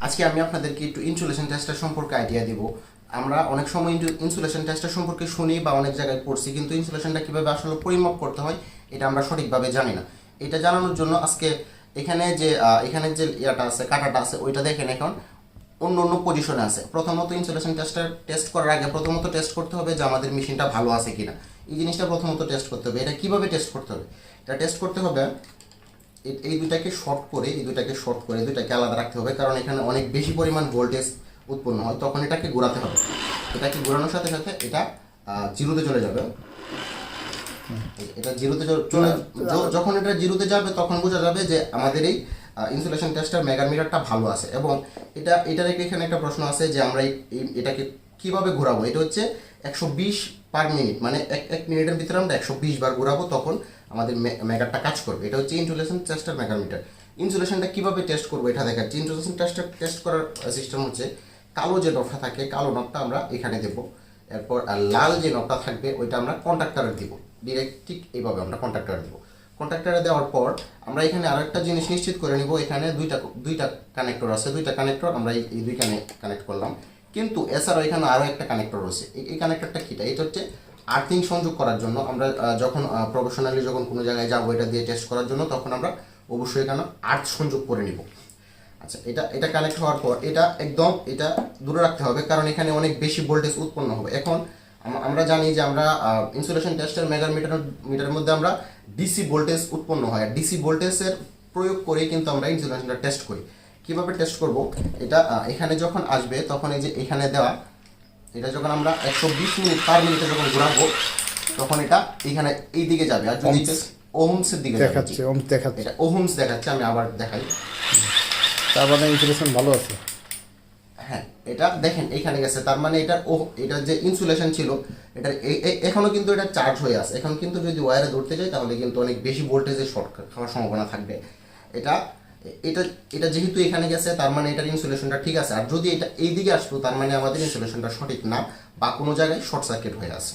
আজকে আমি আপনাদেরকে একটু ইনসুলেশন টেস্টার সম্পর্কে আইডিয়া দিব। আমরা অনেক সময় ইনসুলেশন টেস্টার সম্পর্কে শুনি বা অনেক জায়গায় পড়ছি, কিন্তু ইনসুলেশনটা কীভাবে আসলে পরিমাপ করতে হয় এটা আমরা সঠিকভাবে জানি না। এটা জানানোর জন্য আজকে এখানে যে ইয়াটা আছে, কাঁটাটা আছে, ওইটা দেখেন এখন অন্য অন্য পজিশনে আছে। প্রথমত ইনসুলেশন টেস্ট করার আগে প্রথমত টেস্ট করতে হবে যে আমাদের মেশিনটা ভালো আছে কিনা। এই জিনিসটা প্রথমত টেস্ট করতে হবে। এটা কিভাবে টেস্ট করতে হবে? এটা টেস্ট করতে হবে এই দুটাকে শর্ট করে দুটাকে আলাদা রাখতে হবে, কারণ এখানে অনেক বেশি পরিমাণ ভোল্টেজ উৎপন্ন হয়। তখন এটাকে ঘোরাতে হবে। এটাকে ঘোরানোর সাথে সাথে এটা জিরোতে চলে যাবে। এটা জিরোতে চলে যখন এটা জিরোতে যাবে তখন বোঝা যাবে যে আমাদের এই ইনসুলেশন টেস্টার মেগামিটারটা ভালো আছে। এবং এটার এখানে একটা প্রশ্ন আছে যে আমরা এটাকে কিভাবে ঘোরাবো। এটা হচ্ছে 120 পার মিনিট, মানে এক মিনিটের ভিতরে আমরা 120 বার ঘোরাবো, তখন আমাদের মেগারটা কাজ করবে। এটা হচ্ছে ইনসুলেশন টেস্টার মেগামিটার। ইনসুলেশনটা কিভাবে টেস্ট করবো এটা দেখাচ্ছি। ইনসুলেশন টেস্ট করার সিস্টেম হচ্ছে কালো যে নটটা থাকে, কালো নটটা আমরা এখানে দেবো। এরপর লাল যে নটটা থাকবে ওইটা আমরা কন্ট্যাক্টরে দিব। ডিরেক্ট ঠিক এইভাবে আমরা কন্ট্যাক্টরে দেবো। কন্ট্যাক্টরে দেওয়ার পর আমরা এখানে আরো একটা জিনিস নিশ্চিত করে নিব। এখানে দুইটা কানেক্টর আছে, দুইটা কানেক্টর আমরা এই দুইখানে কানেক্ট করলাম। কিন্তু এছাড়াও এখানে আরও একটা কানেক্টর রয়েছে। এই কানেক্টরটা কিটা? এটা হচ্ছে আর্থিং সংযোগ করার জন্য। আমরা যখন প্রফেশনালি যখন কোনো জায়গায় যাবো এটা দিয়ে টেস্ট করার জন্য, তখন আমরা অবশ্যই এখানে আর্থ সংযোগ করে নিব। আচ্ছা, এটা কানেক্ট হওয়ার পর এটা দূরে রাখতে হবে, কারণ এখানে অনেক বেশি ভোল্টেজ উৎপন্ন হবে। এখন আমরা জানি যে আমরা ইনসুলেশন টেস্টের মিটারের মধ্যে আমরা ডিসি ভোল্টেজ উৎপন্ন হয়, আর ডিসি ভোল্টেজের প্রয়োগ করে কিন্তু আমরা ইনসুলেশনটা টেস্ট করি। কিভাবে টেস্ট করব? এটা এখানে যখন আসবে তখন এই যে এখানে দেওয়া, এটা যখন আমরা 120 মিনিট পার মিনিটে যখন ঘোরাবো তখন এটা এখানে এই দিকে যাবে। আর যদি ওহমসের দিকে দেখাচ্ছে, এটা ওহমস দেখাচ্ছে। আমি আবার দেখাই। তার মানে ইনসুলেশন ভালো আছে। হ্যাঁ, এটা দেখেন এখানে গেছে, তার মানে এটা যে ইনসুলেশন ছিল এটা এখনো কিন্তু এটা চার্জ হয়ে আছে। এখন কিন্তু যদি ওয়্যারে ধরতে যাই তাহলে কিন্তু অনেক বেশি ভোল্টেজে শর্ট খাওয়ার সম্ভাবনা থাকবে। এটা এটা এটা যেহেতু এখানে গেছে তার মানে এটার ইনসুলেশনটা ঠিক আছে। আর যদি এটা এই দিকে আসতো তার মানে আমাদের ইনসুলেশনটা সঠিক না, বা কোনো জায়গায় শর্ট সার্কিট হয়ে আছে।